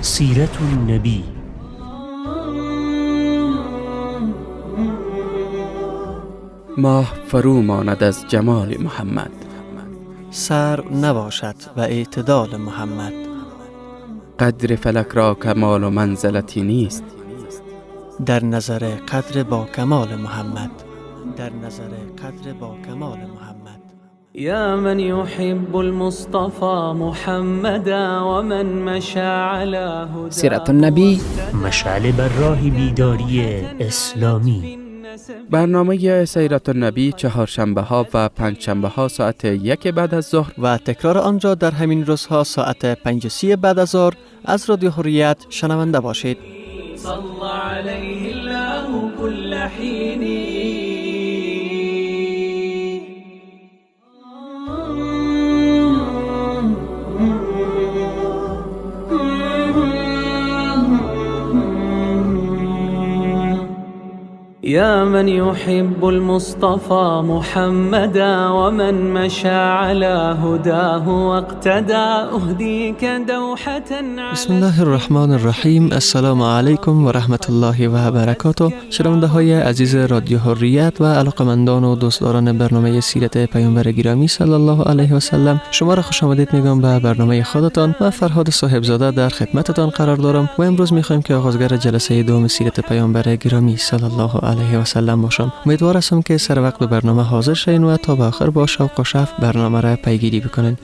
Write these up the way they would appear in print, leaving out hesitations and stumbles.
سیرت النبی. ماه فرو ماند از جمال محمد، سر نباشد و اعتدال محمد. قدر فلک را کمال و منزلتی نیست، در نظر قدر با کمال محمد. در نظر قدر با کمال محمد. يا من يحب المصطفى محمدا ومن مشى على هداه. سیرت النبی، مشعل بر راه بیداری اسلامی. برنامه سیرت النبی چهارشنبه ها و پنجشنبه ها ساعت 1 بعد از ظهر و تکرار آنجا در همین روزها ساعت 5:30 بعد از ظهر از رادیو حریت شنونده باشید. صلى عليه الله كل حين. يا من يحب المصطفى محمدا ومن مشى على هداه واقتدى أهديك دوحة. بسم الله الرحمن الرحیم. السلام علیکم و رحمت الله و برکاته. شنونده های عزیز رادیو حریت و علاقمندان و دوستداران برنامه سیرت پیامبر گرامی صلی الله علیه و سلم، شما را خوش آمدید میگم به برنامه خودتان. و فرهاد صاحبزاده در خدمتتان قرار دارم و امروز میخوایم که آغازگر جلسه دوم سیرت پیامبر گرامی صلی الله علیه و سلم باشم. امیدوار هستم که سر وقت به برنامه حاضر شین و تا به آخر با شوق و شوق برنامه را پیگیری بکنین.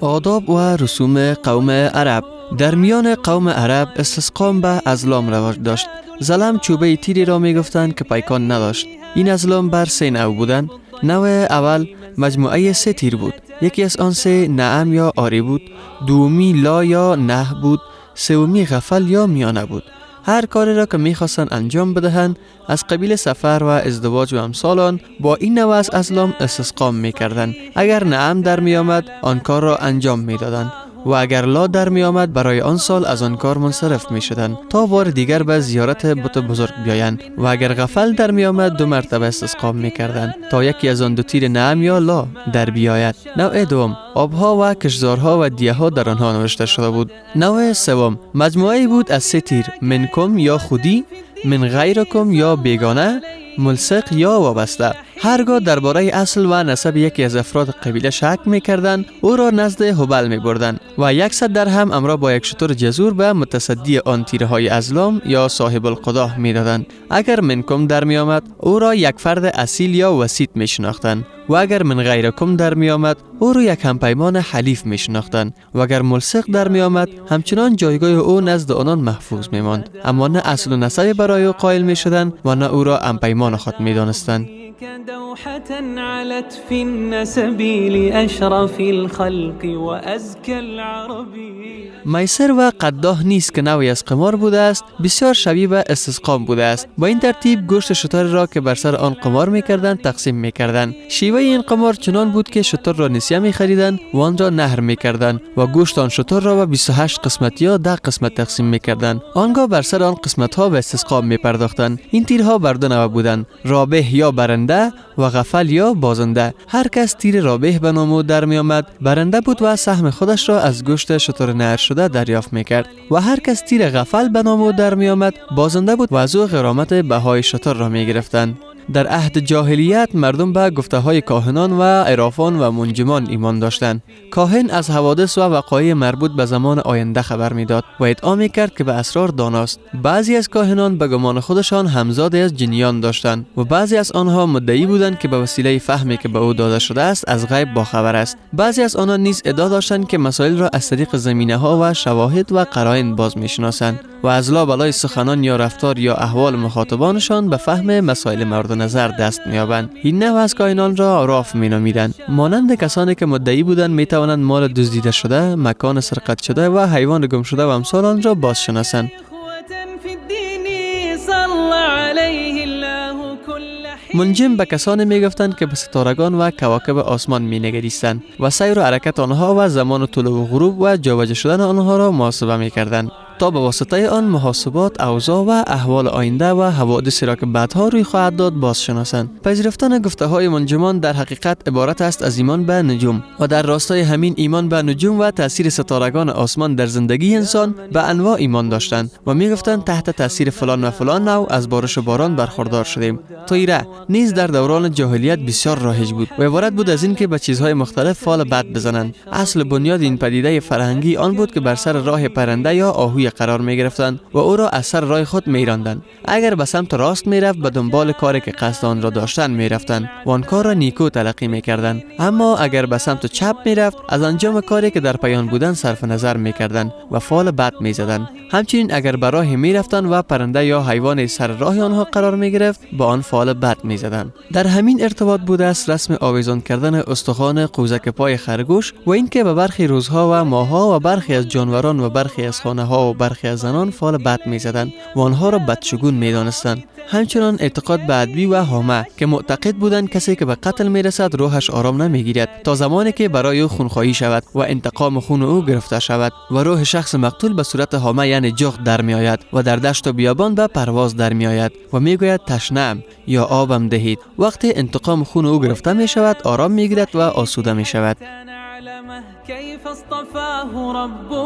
آداب و رسوم قوم عرب. در میان قوم عرب استسقا به ازلام رواج داشت. زلم چوبه تیری را می گفتند که پیکان نداشت. این ازلام بر 3 نوع بودند. نوع اول مجموعه 3 تیر بود. یکی از آن 3 نعم یا آری بود، دومی لا یا نه بود، سومی غفل یا میانه بود. هر کاری را که می‌خواستند انجام بدهند از قبیل سفر و ازدواج و امثال با این نوع از ازلام استسقا می‌کردند. اگر نعم در می‌آمد آن کار را انجام می‌دادند و اگر لا در می آمد برای آن سال از آن کار منصرف می شدند تا بار دیگر به زیارت بت بزرگ بیایند و اگر غفل در می آمد 2 مرتبه استسقا می کردند تا یکی از آن 2 تیر نعم یا لا در بیاید. نوع دوم آبها و کشزارها و دیه ها در آنها نوشته شده بود. نوع سوم مجموعه بود از 3 تیر، منکم یا خودی، من غیرکم یا بیگانه، ملصق یا وابسته. هرگاه درباره اصل و نسب یکی از افراد قبیله شک می‌کردند او را نزد هبل می‌بردند و 100 درهم امرا با 1 شتر جزور به متصدی آن تیرهای ازلام یا صاحب القداه می‌دادند. اگر منکم در می‌آمد او را 1 فرد اصیل یا وسیط می‌شناختند و اگر من غیرکم در می‌آمد او را 1 همپیمان حلیف می‌شناختند و اگر ملصق در می‌آمد همچنان جایگاه او نزد آنان محفوظ می‌ماند، اما نه اصل و نسب برای او قائل می‌شدند و نه او را همپیمان خود می‌دانستند. دوحة علت في النسب لأشرف الخلق وأزكى العربي. میسر و قداه نیست که نوعی از قمار بوده است، بسیار شبیه به استسقا بوده است. با این ترتیب گوشت شتر را که بر سر آن قمار می‌کردند تقسیم می‌کردند. شیوه این قمار چنان بود که شتر را نسیه می‌خریدند و آن را نهر می‌کردند و گوشت آن شتر را به 28 قسمت یا 10 قسمت تقسیم می‌کردند. آنگاه بر سر آن قسمت‌ها به استسقا می‌پرداختند. این تیرها بر 2 نوع بودند: رابح یا برنده و غفل یا بازنده. هر کس تیر رابح به نام او در می آمد برنده بود و سهم خودش را از گوشت شتر نهر شده دریافت می کرد و هر کس تیر غفل به نام او در می آمد بازنده بود و از او غرامت بهای شتر را می گرفتند. در عهد جاهلیت مردم به گفته های کاهنان و عرافان و منجمان ایمان داشتند. کاهن از حوادث و وقایع مربوط به زمان آینده خبر میداد و ادعا میکرد که به اسرار داناست. بعضی از کاهنان به گمان خودشان همزاده از جنیان داشتند و بعضی از آنها مدعی بودند که به وسیله فهمی که به او داده شده است از غیب باخبر است. بعضی از آنها نیز ادعا داشتند که مسائل را از طریق زمینه ها و شواهد و قرائن باز میشناسند و از لا بلای سخنان یا رفتار یا احوال مخاطبانشان به فهم مسائل مورد نظر دست می‌یابند. این نوع از کاهنان را عراف می‌نامیدند. مانند کسانی که مدعی بودند می‌توانند مال دزدیده شده، مکان سرقت شده و حیوان گم شده و امثال آن را بازشناسند. منجم به کسانی میگفتند که به ستارگان و کواکب آسمان مینگریستند و سیر و حرکت آنها و زمان طلوع و غروب و جابجا شدن آنها را محاسبه میکردند. تا به واسطه آن محاسبات اوضاع و احوال آینده و حوادثی را که بعدها روی خواهد داد بازشناسند. پذیرفتن گفته های منجمان در حقیقت عبارت است از ایمان به نجوم و در راستای همین ایمان به نجوم و تاثیر ستارگان آسمان در زندگی انسان به انواع ایمان داشتند و میگفتند تحت تاثیر فلان و فلان نوع از بارش و باران برخوردار شدیم. طیره نیز در دوران جاهلیت بسیار رایج بود و عبارت بود از این که به چیزهای مختلف فال بد بزنند. اصل بنیاد این پدیده فرهنگی آن بود که بر سر راه پرنده یا آهوی قرار می گرفتند و او را از سر راه خود می راندند. اگر به سمت راست می رفت به دنبال کاری که قصد آن را داشتند می رفتند و آن کار را نیکو تلقی می کردند. اما اگر به سمت چپ می رفت از انجام کاری که در پایان بودن صرف نظر می کردند و فال بد می زدند. همچنین اگر به راه می رفتند و پرنده یا حیوان سر راه آنها قرار می گرفت با آن فال بد می زدند. در همین ارتباط بوده است رسم آویزان کردن استخوان قوزک پای خرگوش و اینکه به برخی روزها و ماهها و برخی از جانوران و برخی از خانه ها و برخی از زنان فال بد می زدند و آنها را بدشگون می دانستند. همچنان اعتقاد به ادوی و حامه که معتقد بودند کسی که به قتل می رسد روحش آرام نمی گیرد تا زمانی که برای او خونخواهی شود و انتقام خون او گرفته شود و روح شخص مقتول به صورت حامه یعنی جغد در می آید و در دشت و بیابان به پرواز در می آید و می گوید تشنه‌ام یا آبم دهید. وقتی انتقام خون او گرفته می شود آرام می گیرد و آسوده می شود. كيف اصطفاه ربه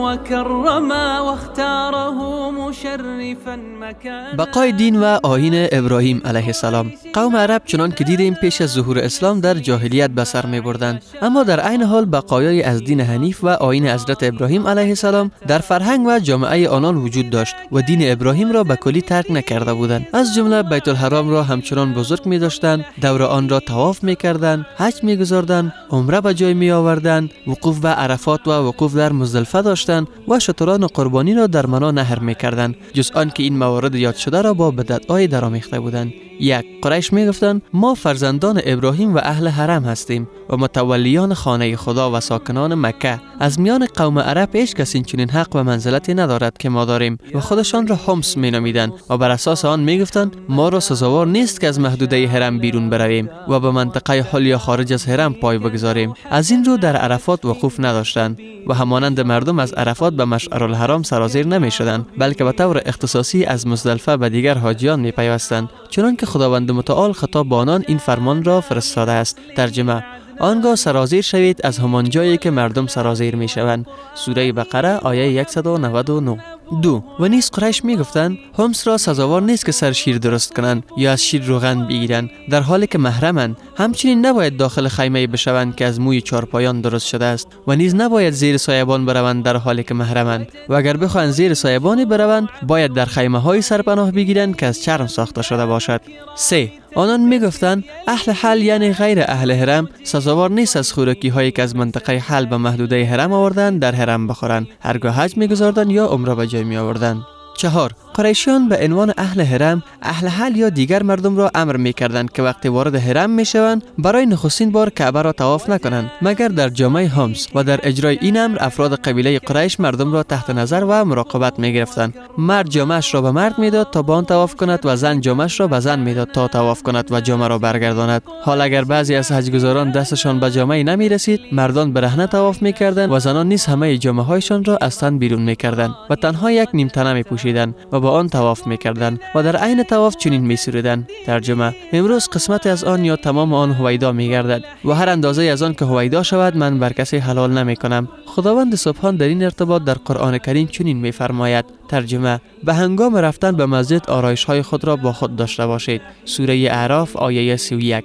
وكرمه واختاره مشرفا مكانا. بقای دین و آیین ابراهیم علیه السلام. قوم عرب چنان که دیدیم پیش از ظهور اسلام در جاهلیت به سر می بردند، اما در عین حال بقایای از دین حنیف و آیین حضرت ابراهیم علیه السلام در فرهنگ و جامعه آنان وجود داشت و دین ابراهیم را به کلی ترک نکرده بودند. از جمله بیت الحرام را همچنان بزرگ می داشتند، دور آن را طواف می کردند، حج می گذاردند، عمره به جای می آوردند، وقوف به عرفات و وقوف در مزدلفه داشتند و شتران قربانی را در منا نحر می‌کردند، جز آن که این موارد یاد شده را با بدعت‌های درآمیخته بودند. یک، قریش میگفتند ما فرزندان ابراهیم و اهل حرم هستیم و متولیان خانه خدا و ساکنان مکه. از میان قوم عرب هیچ کسی چنین حق و منزلتی ندارد که ما داریم و خودشان را حمص مینامیدند و بر اساس آن میگفتند ما را سزاوار نیست که از محدوده حرم بیرون برویم و به منطقه حل یا خارج از حرم پای بگذاریم. از این رو در عرفات وقوف نداشتند و همانند مردم از عرفات به مشعر الحرام سرازیر نمیشدند، بلکه به طور اختصاصی از مزدلفه به دیگر حاجیان میپیوستند، چنانکه خداوند متعال خطاب به آنان این فرمان را فرستاده است. ترجمه: آنگاه سرازیر شوید از همان جایی که مردم سرازیر میشوند. سوره بقره آیه 199. 2. و نیز قریش میگفتند حمص را سزاوار نیست که سر شیر درست کنند یا از شیر روغن بگیرند در حالی که محرمند. همچنین نباید داخل خیمه بشوند که از موی چارپایان درست شده است و نیز نباید زیر سایبان بروند در حالی که محرمند و اگر بخواهند زیر سایبانی بروند باید در خیمه های سرپناه بگیرند که از چرم ساخته شده باشد. 3. آنان میگفتند اهل حل یعنی غیر اهل حرم سزاوار نیست از خوراکی هایی که از منطقه حل به محدوده حرم آوردند در حرم بخورند، هرگاه حج میگذاردند یا عمره به جای می آوردند. 4. قریشیان به عنوان اهل حرم، اهل حل یا دیگر مردم را امر می‌کردند که وقتی وارد حرم می‌شوند برای نخستین بار کعبه را طواف نکنند مگر در جامع حمص و در اجرای این امر افراد قبیله قریش مردم را تحت نظر و مراقبت می‌گرفتند. مرد جامه‌اش را به مرد می‌داد تا با آن طواف کند و زن جامه‌اش را به زن می‌داد تا طواف کند و جامه را برگرداند. حال اگر بعضی از حج‌گزاران دستشان به جامه نمی‌رسید، مردان برهنه طواف می‌کردند و زنان نیز همه جامه‌هایشان را از تن بیرون می‌کردند و تنها یک نیم تنه می‌پوشیدند و با آن طواف می‌کردند و در عین طواف چنین می‌سرودند. ترجمه: امروز قسمت از آن یا تمام آن هویدا می‌گردد و هر اندازه از آن که هویدا شود من بر کسی حلال نمی‌کنم. خداوند سبحان در این ارتباط در قرآن کریم چنین می‌فرماید. ترجمه: به هنگام رفتن به مسجد آرایش‌های خود را با خود داشته باشید. سوره اعراف آیه 31.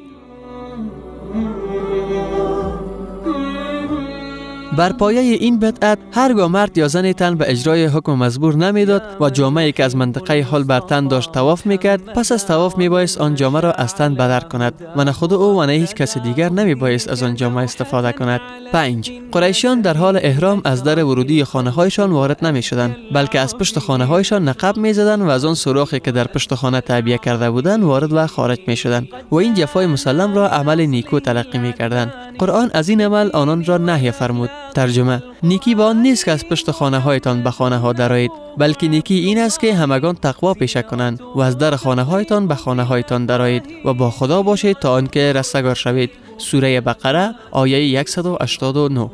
بر پایه این بدعت هرگاه مرد یا زن تن به اجرای حکم مزبور نمیداد و جامه‌ای که از منطقه حل بر تن داشت طواف میکرد، پس از طواف میبایست آن جامه را از تن بدر کند و نه خود او و نه هیچ کس دیگر نمیبایست از آن جامه استفاده کند. 5. قریشیان در حال احرام از در ورودی خانه‌هایشان وارد نمیشدند، بلکه از پشت خانه‌هایشان نقب میزدند و از آن سوراخی که در پشت خانه تعبیه کرده بودند وارد و خارج میشدند و این جفای مسلم را عمل نیکو تلقی میکردند. قرآن از این عمل آنان را نهی فرمود. ترجمه: نیکی با آن نیست که از پشت خانه هایتان به خانه ها درآیید، بلکه نیکی این است که همگان تقوا پیشه کنند و از در خانه هایتان به خانه هایتان درآیید و با خدا باشید تا آنکه رستگار شوید. سوره بقره آیه 189.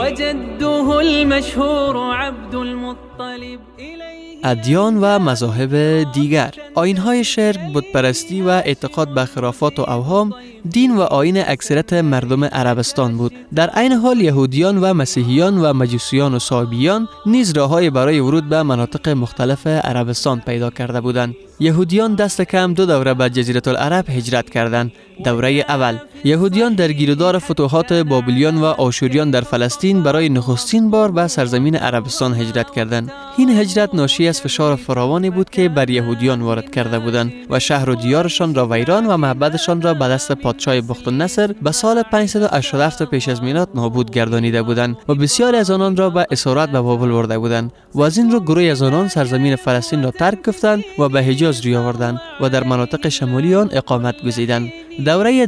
وجده المشهور عبد المطلب إليه. ادیان و مذاهب دیگر. آیین‌های شرک، بتپرستی و اعتقاد به خرافات و اوهام دین و آیین اکثریت مردم عربستان بود. در عین حال یهودیان و مسیحیان و مجوسیان و صابیان نیز راه‌های برای ورود به مناطق مختلف عربستان پیدا کرده بودند. یهودیان دست کم 2 دوره به جزیره العرب هجرت کردند. دوره اول، یهودیان در گیرودار فتوحات بابلیان و آشوریان در فلسطین برای نخستین بار به سرزمین عربستان هجرت کردند. این هجرت ناشی از فشار فراوانی بود که بر یهودیان وارد کرده بودند و شهر و دیارشان را ویران و معبدشان را به دست پادشاه بختالنصر به سال 587 پیش از میلاد نابود گردانیده بودند و بسیاری از آنان را به اسارت به بابل برده بودند و از این رو گروهی از آنان سرزمین فلسطین را ترک گفتند و به حجاز روی آوردند و در مناطق شمالی آن اقامت گزیدند. دوره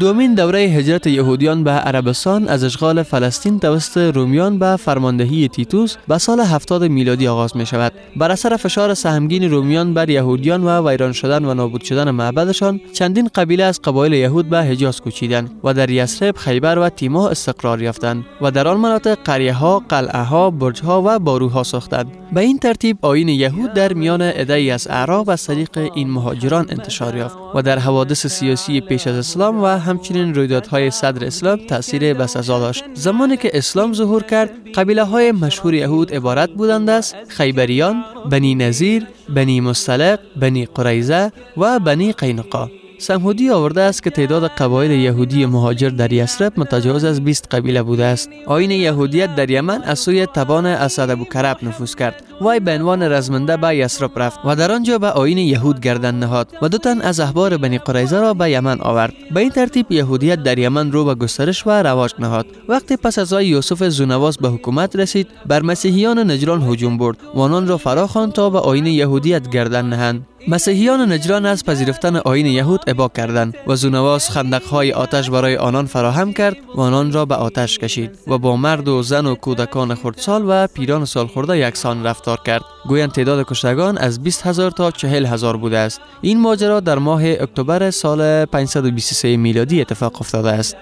دومین دوره هجرت یهودیان به عربستان از اشغال فلسطین توسط رومیان به فرماندهی تیتوس به سال 70 میلادی آغاز می شود. بر اثر فشار سهمگین رومیان بر یهودیان و ویران شدن و نابود شدن معبدشان، چندین قبیله از قبایل یهود به حجاز کوچیدند و در یثرب، خیبر و تیما استقرار یافتند و در آن مناطق قریه‌ها، قلعه‌ها، برج‌ها و باروها ساختند. به این ترتیب آیین یهود در میان عده‌ای از اعراب از طریق این مهاجران انتشار یافت و در حوادث سیاسی پیش از اسلام و همچنین رویدادهای صدر اسلام تأثیر بسزا داشت. زمانی که اسلام ظهور کرد، قبیله‌های مشهور یهود عبارت بودند از خیبریان، بنی نذیر، بنی مصطلق، بنی قریظه و بنی قینقاع. سمهودی آورده است که تعداد قبایل یهودی مهاجر در یثرب متجاوز از 20 قبیله بوده است. آیین یهودیت در یمن از سوی تبان اسد ابوکرب نفوذ کرد. وی به عنوان رزمنده به یثرب رفت و در آنجا به آیین یهود گردن نهاد و 2 تن از احبار بنی قریظه را به یمن آورد. به این ترتیب یهودیت در یمن رو به گسترش و رواج نهاد. وقتی پس از یوسف زونواس به حکومت رسید، بر مسیحیان نجران هجوم برد و آنان را فراخواند تا به آیین یهودیت گردن نهند. مسیحیان نجران از پذیرفتن آیین یهود ابا کردند و زونواس خندق‌های آتش برای آنان فراهم کرد و آنان را به آتش کشید و با مرد و زن و کودکان خردسال و پیران سالخورده یکسان رفتار کرد. گویند تعداد کشتگان از 20,000 تا 40,000 بوده است. این ماجرا در ماه اکتبر سال 523 میلادی اتفاق افتاده است.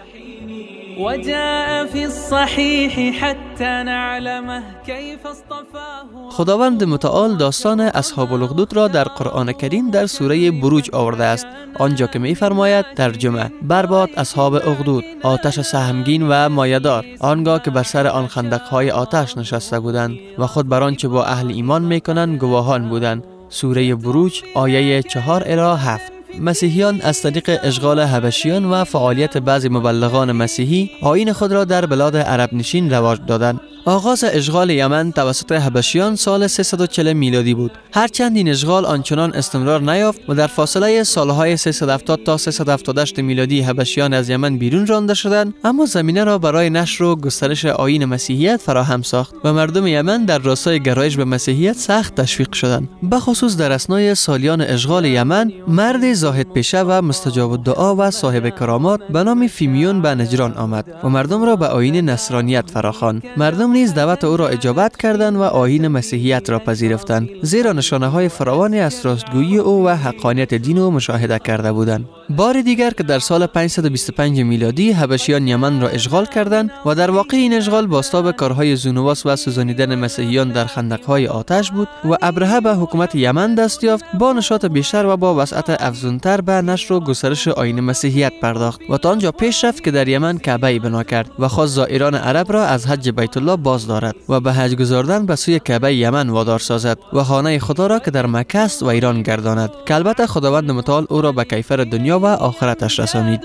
وجاء في الصحيح حتى نعلمه كيف اصطفاه. خداوند متعال داستان اصحاب الاخدود را در قرآن کریم در سوره بروج آورده است، آنجا که می فرماید ترجمه: برباد اصحاب اخدود، آتش سهمگین و مایه‌دار، آنگاه که بر سر آن خندق‌های آتش نشسته بودند و خود بر آنچه با اهل ایمان میکنند گواهان بودند. سوره بروج آیه 4 الی 7. مسیحیان از طریق اشغال حبشیان و فعالیت بعضی مبلغان مسیحی آیین خود را در بلاد عرب نشین رواج دادند. آغاز اشغال یمن توسط حبشیان سال 340 میلادی بود. هرچند این اشغال آنچنان استمرار نیافت و در فاصله سالهای 370 تا 378 میلادی حبشیان از یمن بیرون رانده شدند، اما زمینه را برای نشر و گسترش آیین مسیحیت فراهم ساخت و مردم یمن در راستای گرایش به مسیحیت سخت تشویق شدند. بخصوص در اثنای سالیان اشغال یمن، مرد زاهد پیشه و مستجاب الدعا و صاحب کرامات به نام فیمیون به نجران آمد و مردم را به آیین نصرانیت فراخواند. مردم نیز دعوت او را اجابت کردند و آیین مسیحیت را پذیرفتند، زیرا نشانه‌های فراوانی از راستگویی او و حقانیت دین او مشاهده کرده بودند. بار دیگر که در سال 525 میلادی حبشیان یمن را اشغال کردند و در واقع این اشغال بازتاب کارهای زونواس و سوزانیدن مسیحیان در خندق‌های آتش بود و ابرهه به حکومت یمن دست یافت. با نشاط بیشتر و با وسعت افزونتر به نشر و گسترش آیین مسیحیت پرداخت و تا آنجا پیش رفت که در یمن کعبه بنا کرد و خواست زائران عرب را از حج بیت الله باز دارد و به حج گذاردن به سوی کعبه یمن وادار سازد و خانه خدا را که در مکه است و ایران گرداند، که البته خداوند متعال او را به کیفر دنیا و آخرتش رسانید.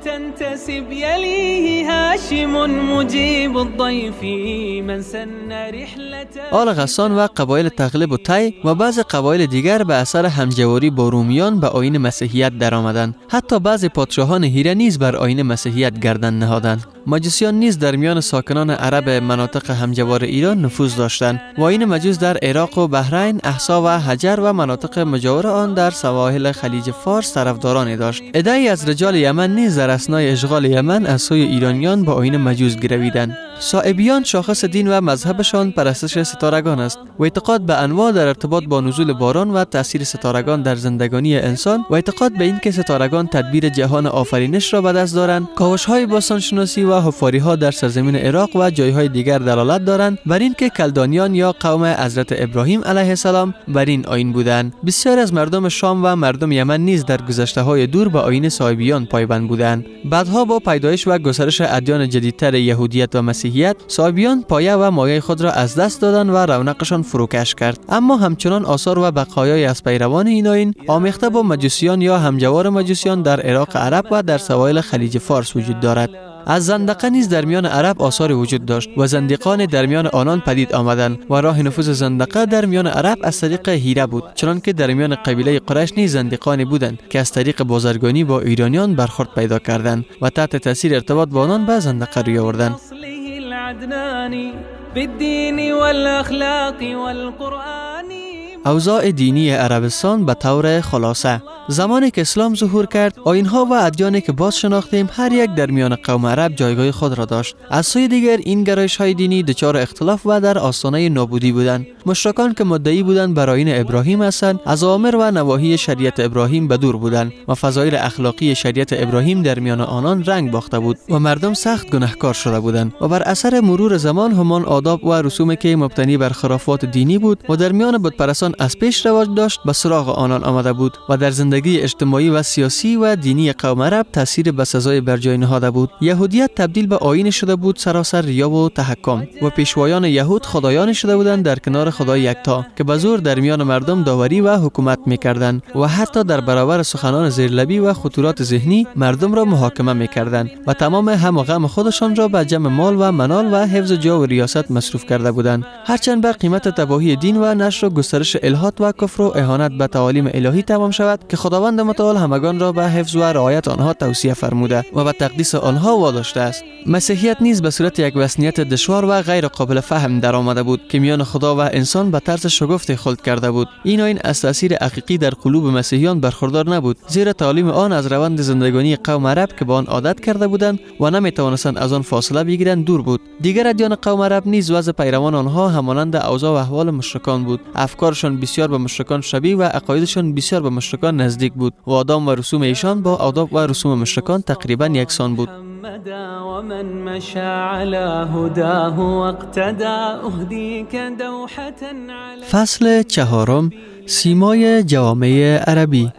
تنتسب يليه هاشم مجيب الضيف من سن رحلة. آل غسان و قبایل تغلب و تی و بعض قبایل دیگر به اثر همجواری با رومیان به آیین مسیحیت درآمدند. حتی بعض پادشاهان هیره نیز بر آیین مسیحیت گردن نهادند. مجوسیان نیز در میان ساکنان عرب مناطق همجوار ایران نفوذ داشتند و آیین مجوس در عراق و بحرین، احسا و حجر و مناطق مجاور آن در سواحل خلیج فارس طرفدارانی داشت. عده‌ای از رجال یمن نیز در اثنای اشغال یمن از سوی ایرانیان با آیین مجوس گرویدند. صائبیان شاخص دین و مذهبشان پرستش ستارگان است و اعتقاد به انواع در ارتباط با نزول باران و تاثیر ستارگان در زندگانی انسان و اعتقاد به اینکه ستارگان تدبیر جهان آفرینش را به دست دارند. کاوش‌های باستانشناسی و حفاری‌ها در سرزمین عراق و جایهای دیگر دلالت دارند بر اینکه کلدانیان یا قوم حضرت ابراهیم علیه السلام بر این آیین بودند. بسیار از مردم شام و مردم یمن نیز در گذشته‌های دور به آیین صائبیان پایبند بودند. بعدها با پیدایش و گسترش ادیان جدیدتر یهودیت و مسیحیت، صائبیان پایه و مایه خود را از دست دادند و رونقشان فروکش کرد. اما همچنان آثار و بقایای از پیروان این آیین آمیخته با مجوسیان یا همجوار مجوسیان در عراق عرب و در سواحل خلیج فارس وجود دارد. از زندقه نیز در میان عرب آثار وجود داشت و زندقان در میان آنان پدید آمدند و راه نفوذ زندقه در میان عرب از طریق هیره بود، چنانکه در میان قبیله قریش نیز زندقانی بودند که از طریق بازرگانی با ایرانیان برخورد پیدا کردند و تحت تاثیر ارتباط با آنان به زندقه روی آوردند. اوضاع دینی عربستان به طور خلاصه: زمانی که اسلام ظهور کرد، آیین‌ها و ادیانی که باز شناختیم هر یک در میان قوم عرب جایگاه خود را داشت. از سوی دیگر این گرایش‌های دینی دچار اختلاف و در آستانه نابودی بودند. مشرکان که مدعی بودند بر آیین ابراهیم هستند، از اوامر و نواهی شریعت ابراهیم به دور بودند و فضایل اخلاقی شریعت ابراهیم در میان آنان رنگ باخته بود و مردم سخت گناهکار شده بودند و بر اثر مرور زمان همان آداب و رسومی که مبتنی بر خرافات دینی بود و در میان بتپرستان از پیش رواج داشت به سراغ آنان آمده بود و در زندگی اجتماعی و سیاسی و دینی قوم عرب تاثیر بسزای بر جای نهاده بود. یهودیت تبدیل به آیین شده بود سراسر ریا و تحکم و پیشوایان یهود خدایان شده بودند در کنار خدای یکتا که به زور در میان مردم داوری و حکومت می‌کردند و حتی در برابر سخنان زیرلبی و خطورات ذهنی مردم را محاکمه می‌کردند و تمام هم و غم خودشان را به جمع مال و منال و حفظ جا و ریاست مصروف کرده بودند. هرچند به قیمت تباهی دین و نشر و گسترش الحاد و کفر و اهانت به تعالیم الهی تمام شود که خداوند متعال همگان را به حفظ و رعایت آنها توصیه فرموده و به تقدیس آنها واداشته است. مسیحیت نیز به صورت یک وثنیت دشوار و غیر قابل فهم در آمده بود که میان خدا و انسان به طرز شگفتی خلد کرده بود. این آیین از تاثیر حقیقی در قلوب مسیحیان برخوردار نبود، زیرا تعالیم آن از روند زندگانی قوم عرب که با آن عادت کرده بودند و نمیتوانستند از آن فاصله بگیرند دور بود. دیگر ادیان قوم عرب نیز وضع پیروان آنها همانند اوضاع و احوال مشرکان بود. افکارشان بسیار به مشرکان شبیه و عقایدشان بسیار به مشرکان نزدیک بود و آداب و رسوم ایشان با آداب و رسوم مشرکان تقریبا یکسان بود. فصل چهارم: سیمای جوامع عربی.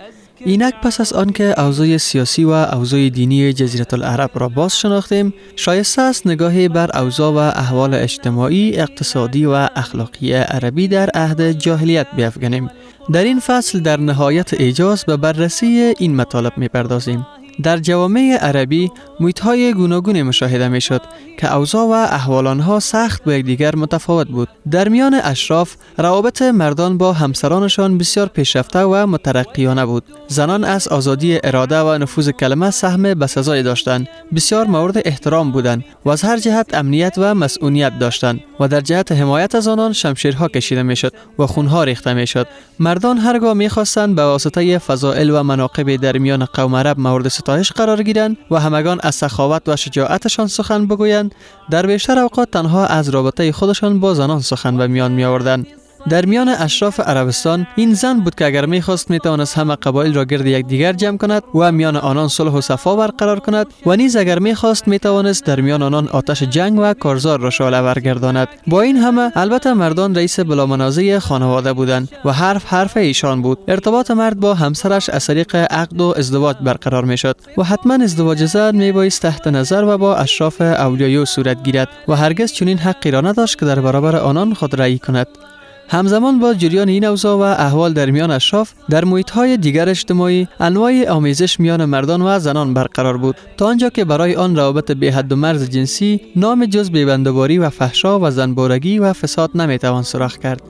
اینک پس از آنکه اوضاع سیاسی و اوضاع دینی جزیره العرب را باز شناختیم، شایسته است نگاهی بر اوضاع و احوال اجتماعی، اقتصادی و اخلاقی عربی در عهد جاهلیت بیفکنیم. در این فصل در نهایت ایجاز به بررسی این مطالب می‌پردازیم. در جوامع عربی محیط‌های گوناگونی مشاهده می‌شد که اوضاع و احوال آنها سخت با یکدیگر متفاوت بود. در میان اشراف روابط مردان با همسرانشان بسیار پیشرفته و مترقیانه بود. زنان از آزادی اراده و نفوذ کلمه سهم بسزایی داشتند، بسیار مورد احترام بودند و از هر جهت امنیت و مسئولیت داشتند و در جهت حمایت از آنان شمشیرها کشیده می‌شد و خونها ریخته می‌شد. مردان هرگاه می‌خواستند به واسطه فضائل و مناقب در میان قوم عرب مورد ستایش قرار گیرند و همگان از سخاوت و شجاعتشان سخن بگویند، در بیشتر اوقات تنها از رابطه خودشان با زنان سخن به میان می آوردند. در میان اشراف عربستان این زن بود که اگر می‌خواست می‌توانست همه قبایل را گرد یکدیگر جمع کند و میان آنان صلح و صفا برقرار کند و نیز اگر می‌خواست می‌توانست در میان آنان آتش جنگ و کارزار را شعله ور گرداند. با این همه البته مردان رئیس بلامنازع خانواده بودند و حرف ایشان بود. ارتباط مرد با همسرش از طریق عقد و ازدواج برقرار می‌شد و حتما ازدواج زن میبایست تحت نظر و با اشراف اولیای صورت گیرد و هرگز چنین حقی را نداشت که در برابر آنان خود رأی کند. همزمان با جریان این اوضاع و احوال در میان اشراف، در محیط‌های دیگر اجتماعی انواع آمیزش میان مردان و زنان برقرار بود، تا آنجا که برای آن روابط بی حد و مرز جنسی نام جز بیبندواری و فحشا و زنبارگی و فساد نمیتوان سراغ کرد.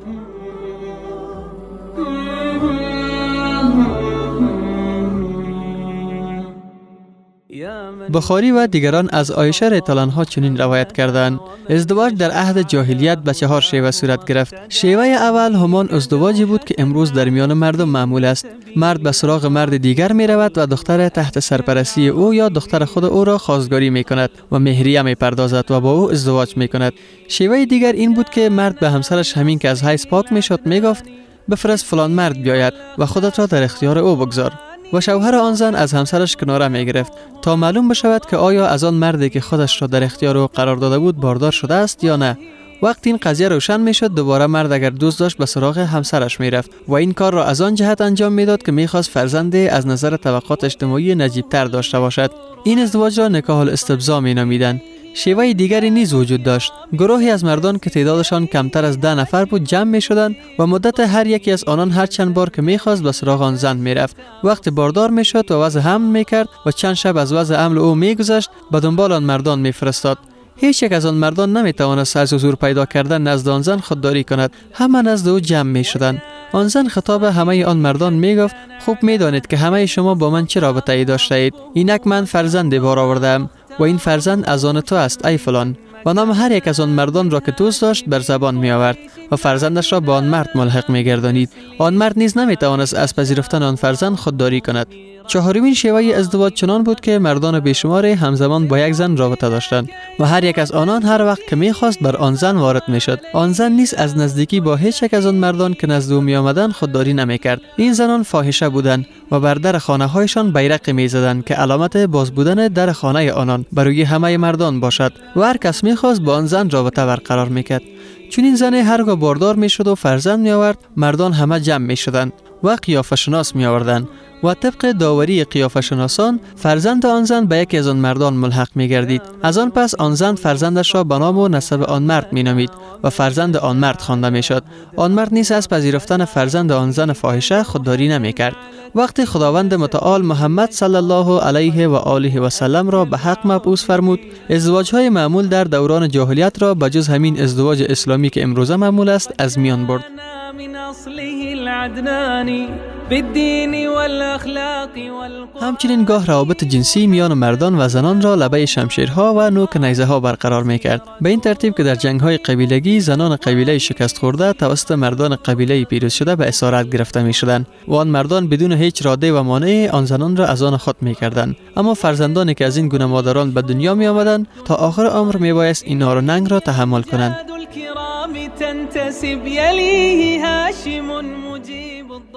بخاری و دیگران از عایشه رضی الله عنها چنین روایت کردند: ازدواج در عهد جاهلیت به 4 شیوه صورت گرفت. شیوه اول همان ازدواجی بود که امروز در میان مردم معمول است. مرد به سراغ مرد دیگر می رود و دختر تحت سرپرستی او یا دختر خود او را خواستگاری می کند و مهریه می پردازد و با او ازدواج می کند. شیوه دیگر این بود که مرد به همسرش همین که از حیض پاک می شد می گفت: بفرست فلان مرد بیاید و خودت را در اختیار او بگذار. و شوهر آن زن از همسرش کناره می گرفت تا معلوم بشود که آیا از آن مردی که خودش را در اختیار او قرار داده بود باردار شده است یا نه. وقتی این قضیه روشن می شد، دوباره مرد اگر دوست داشت به سراغ همسرش می رفت و این کار را از آن جهت انجام می داد که می خواست فرزندی از نظر طبقات اجتماعی نجیب تر داشته باشد. این ازدواج را نکاح الاستبضاع می نامیدند. شیوه دیگری نیز وجود داشت. گروهی از مردان که تعدادشان کمتر از 10 نفر بود جمع می شدند و مدت هر یکی از آنان هر چند بار که می خواست به سراغ آن زن می رفت. وقتی باردار می شد و وضع حمل می کرد و چند شب از وضع حمل او می گذشت، به دنبال آن مردان می فرستاد. هیچ یک از آن مردان نمی توانست از حضور پیدا کردن نزد آن زن خودداری کند. همه نزد او جمع می شدند. آن زن خطاب همه آن مردان می گفت: خوب می دانید که همه شما با من چه رابطه ای داشته اید. اینک من فرزندی بار آوردم و این فرزند از آن تو است ای فلان. و نام هر یک از آن مردان را که دوست داشت بر زبان می آورد و فرزندش را با آن مرد ملحق می گردانید. آن مرد نیز نمی توانست از پذیرفتن آن فرزند خودداری کند. چهارمین شیوه ازدواج چنان بود که مردان بیشمار همزمان با یک زن رابطه داشتند و هر یک از آنان هر وقت که می‌خواست بر آن زن وارد می‌شد. آن زن نیز از نزدیکی با هیچ یک از آن مردان که نزد او می‌آمدند خودداری نمی‌کرد. این زنان فاحشه بودند و بر در خانه‌هایشان بیرق می‌زدند که علامت باز بودن در خانه آنان برای همه مردان باشد و هر کس می‌خواست با آن زن رابطه برقرار می‌کرد. چون این زن هرگاه باردار می‌شد و فرزند می‌آورد، مردان همه جمع می‌شدند و قیافه شناس می‌آوردند و طبق داوری قیافه شناسان فرزند آن زن به یکی از آن مردان ملحق می گردید. از آن پس آن زن فرزندش را به نام و نسب آن مرد می نامید و فرزند آن مرد خوانده می شد. آن مرد نیز از پذیرفتن فرزند آن زن فاحشه خودداری نمی کرد. وقتی خداوند متعال محمد صلی الله علیه و آله و سلم را به حق مبعوث فرمود، ازدواج‌های معمول در دوران جاهلیت را بجز همین ازدواج اسلامی که امروزه معمول است از میان برد. همچنین گاه روابط جنسی میان مردان و زنان را لبه شمشیرها و نوک نیزه ها برقرار میکرد، به این ترتیب که در جنگ های قبیلگی زنان قبیله شکست خورده توسط مردان قبیله پیروز شده به اسارت گرفته میشدند و آن مردان بدون هیچ راده و مانع آن زنان را از آن خود میکردند. اما فرزندانی که از این گونه مادران به دنیا می آمدند تا آخر عمر میبایست این نار و ننگ را تحمل کنند.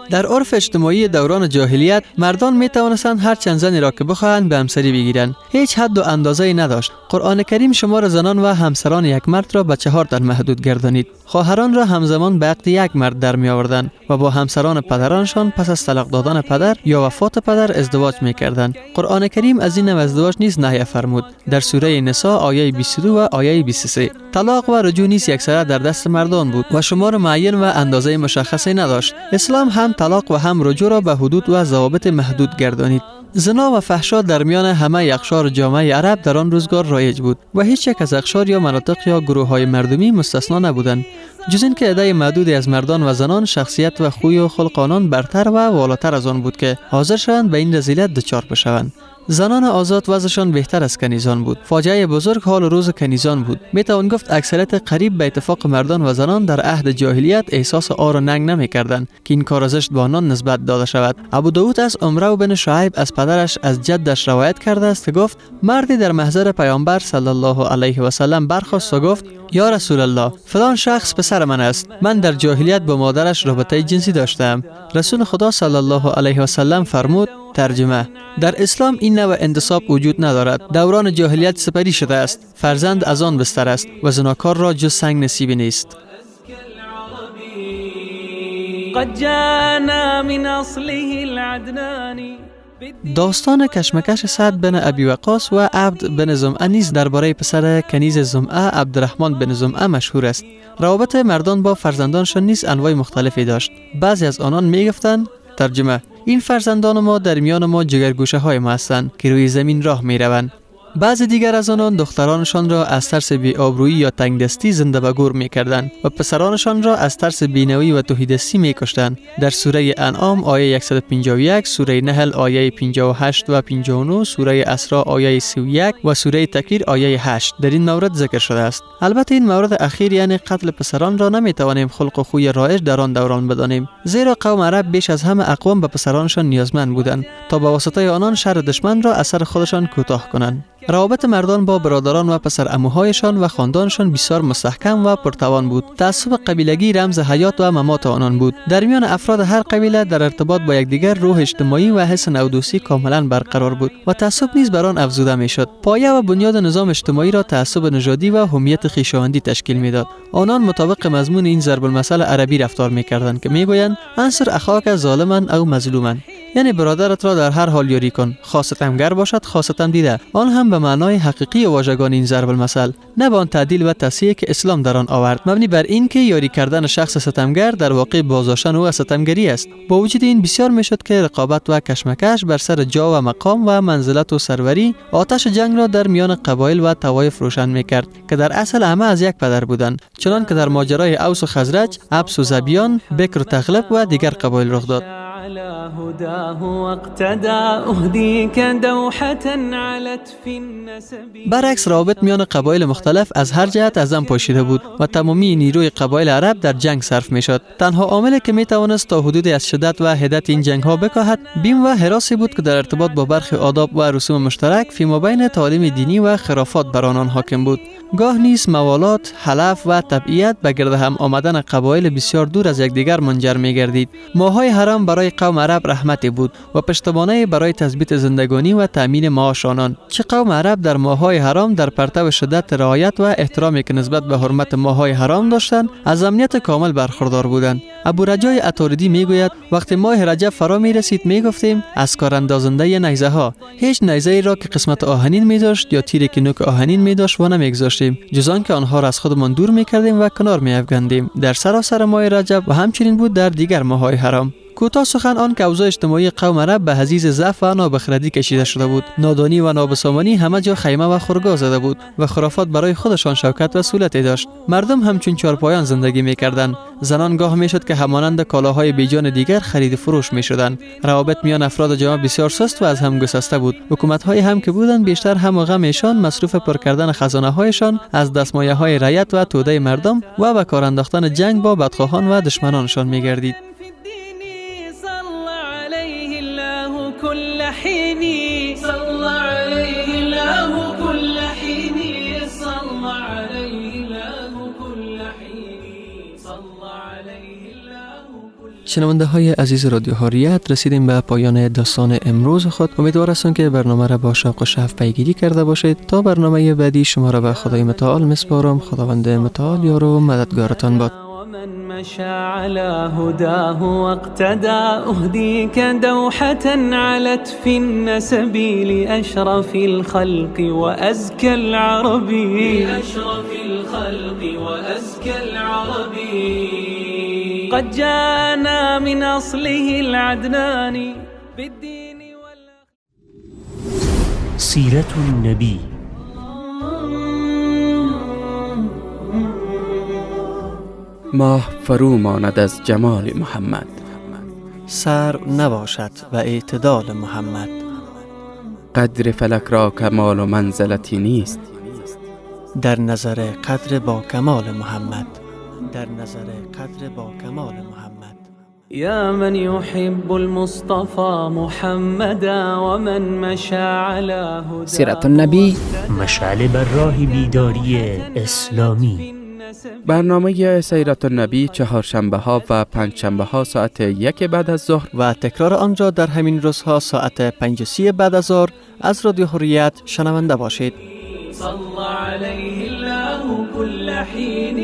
در عرف اجتماعی دوران جاهلیت مردان می توانستند هر چند زنی را که بخواهند به همسری بگیرند. هیچ حد و اندازه‌ای نداشت. قرآن کریم شمار زنان و همسران یک مرد را به 4 در محدود گردانید. خواهران را همزمان به عقد یک مرد در می آوردند و با همسران پدرانشان پس از طلاق دادن پدر یا وفات پدر ازدواج می کردند. قرآن کریم از این نوع ازدواج نیز نهی فرمود. در سوره نساء آیه 22 و آیه 23 طلاق و رجوع نیز یکسره در دست مردان بود و شمار معین و اندازه مشخصی نداشت. اسلام هم طلاق و هم رجوع را به حدود و ضوابط محدود گردانید. زنا و فحشا در میان همه اقشار جامعه عرب در آن روزگار رایج بود و هیچ یک از اقشار یا مناطق یا گروه‌های مردمی مستثنا نبودند، جز اینکه عده معدودی از مردان و زنان شخصیت و خوی و خلق آنان برتر و والاتر از آن بود که حاضر شوند به این رذیلت دچار بشوند. زنان آزاد وضعشان بهتر از کنیزان بود. فاجعه بزرگ حال روز کنیزان بود. میتوان گفت اکثریت قریب به اتفاق مردان و زنان در عهد جاهلیت احساس عار و ننگ نمی‌کردند که این کار زشت به آنان نسبت داده شود. ابو داود از عمرو بن شعیب از پدرش از جدش روایت کرده است که گفت مردی در محضر پیامبر صلی الله علیه و سلم برخاست و گفت یا رسول الله، فلان شخص پسر من است. من در جاهلیت با مادرش رابطه جنسی داشتم. رسول خدا صلی الله علیه و سلم فرمود: ترجمه: در اسلام این نوع انتصاب وجود ندارد. دوران جاهلیت سپری شده است. فرزند از آن بستر است و زناکار را جز سنگ نصیبی نیست. داستان کشمکش سعد بن ابی وقاص و عبد بن زمعه نیز درباره پسر کنیز زمعه عبدالرحمن بن زمعه مشهور است. روابط مردان با فرزندانشان نیز انواع مختلفی داشت. بعضی از آنان میگفتند: ترجمه: این فرزندان ما در میان ما جگرگوشه های ما هستند که روی زمین راه می روند. بعضی دیگر از آنان دخترانشان را از ترس بی‌آبرویی یا تنگدستی زنده به گور می‌کردند و پسرانشان را از ترس بینویی و تهیدستی می‌کشتند. در سوره انعام آیه 151، سوره نحل آیه 58 و 59، سوره اسراء آیه 31 و سوره تکویر آیه 8 در این مورد ذکر شده است. البته این مورد اخیر یعنی قتل پسران را نمی‌توانیم خلق و خوی رایج در آن دوران بدانیم، زیرا قوم عرب بیش از همه اقوام به پسرانشان نیازمند بودند تا به واسطه آنان شر دشمن را از سر خودشان کوتاه کنند. روابط مردان با برادران و پسر عموهایشان و خاندانشان بسیار مستحکم و پرتوان بود. تعصب قبیلگی رمز حیات و ممات آنان بود. در میان افراد هر قبیله در ارتباط با یکدیگر روح اجتماعی و حس نودوسی کاملا برقرار بود و تعصب نیز بر آن افزوده میشد. پایه و بنیاد نظام اجتماعی را تعصب نژادی و هویت خویشاوندی تشکیل میداد. آنان مطابق مضمون این ضرب المثل عربی رفتار میکردند که میگویند انصر اخاک ظالما او مظلوما، یعنی برادرت را در هر حال یاری کن، خاصتمگر باشد خاصتم دیده. آن هم به معنای حقیقی واژگان این ضرب المثل، نه به آن تعدیل و تصحیح که اسلام در آن آورد، مبنی بر این که یاری کردن شخص ستمگر در واقع بازداشتن او از ستمگری است. با وجود این بسیار میشد که رقابت و کشمکش بر سر جا و مقام و منزلت و سروری آتش جنگ را در میان قبایل و طوایف روشن میکرد که در اصل همه از یک پدر بودند، چنان که در ماجرای اوس و خزرج، عبس و زبیان، بکر و تغلب و دیگر قبایل رخ داد. على هداه واقتدى أهديك دوحة علت في النسب. برعکس روابط میان قبایل مختلف از هر جهت از هم پاشیده بود و تمامی نیروی قبایل عرب در جنگ صرف میشد. تنها عاملی که میتوانست تا حدودی از شدت و حدت این جنگ ها بکاهد بیم و هراسی بود که در ارتباط با برخی آداب و رسوم مشترک فیما بین تعالیم دینی و خرافات بر آنان حاکم بود. گاه نیز موالات، حلف و تبعیت به گرد هم آمدن قبایل بسیار دور از یکدیگر منجر می‌گردید. ماه‌های حرام برای قوم عرب رحمتی بود و پشتوانه برای تثبیت زندگانی و تأمین معاش آنان. چه قوم عرب در ماه‌های حرام در پرتو شدت رعایت و احترامی که نسبت به حرمت ماه‌های حرام داشتند، از امنیت کامل برخوردار بودند. ابو رجای عطاردی میگوید وقتی ماه رجب فرا میرسید میگفتیم از کار اندازنده نیزه ها، هیچ نیزه‌ای را که قسمت آهنین می‌داشت یا تیری که نوک آهنین می‌داشت و نمی‌گذاشتیم، جز آنکه آنها را از خودمان دور می‌کردیم و کنار می‌افکندیم در سراسر ماه رجب و همچنین بود در دیگر ماه‌های حرام. کوتاه سخن آن که اوضاع اجتماعی قوم عرب به حضیض ضعف و نابخردی کشیده شده بود. نادانی و نابسامانی همه جا خیمه و خرگاه زده بود و خرافات برای خودشان شوکت و سهولتی داشت. مردم همچون چارپایان زندگی می‌کردند. زنان گاه میشد که همانند کالاهای بیجان دیگر خرید و فروش می‌شدند. روابط میان افراد جامعه بسیار سست و از هم گسسته بود. حکومت‌های هم که بودند بیشتر هم و غمشان مصروف پر کردن خزانه‌هایشان از دستمایه‌های رعیت و توده مردم و به کار انداختن جنگ با بدخواهان و دشمنانشان می‌گردید. كل حين صلى عليه الله كل حين صلى عليه الله كل حين صلى عليه الله كل. شنونده های عزیز رادیو حریت، رسیدیم به پایان داستان امروز خود. امیدوار هستم که برنامه را با شوق و شغف پیگیری کرده باشید. تا برنامه بعدی شما را به خدای متعال میسپارم. خداوند متعال یار و مددگارتان باد. من مشى على هداه واقتدى أهديك دوحة علت في النسب لأشرف الخلق وأزكى العربي لأشرف الخلق وأزكى العربي قد جاءنا من أصله العدناني بالدين سيرة النبي. ماه فرو ماند از جمال محمد، سر نباشد و اعتدال محمد. قدر فلک را کمال و منزلتی نیست، در نظر قدر با کمال محمد. در نظر قدر با کمال محمد. يا من يحب المصطفى محمدا ومن مشى على هداه. سیرت النبی، مشعل بر راه بیداری اسلامی. برنامه سیرت النبی چهارشنبه ها و پنجشنبه ها ساعت 1 بعد از ظهر و تکرار آن را در همین روزها ساعت 5:30 بعد از ظهر از رادیو حریت شنونده باشید. صلى عليه الله كل حين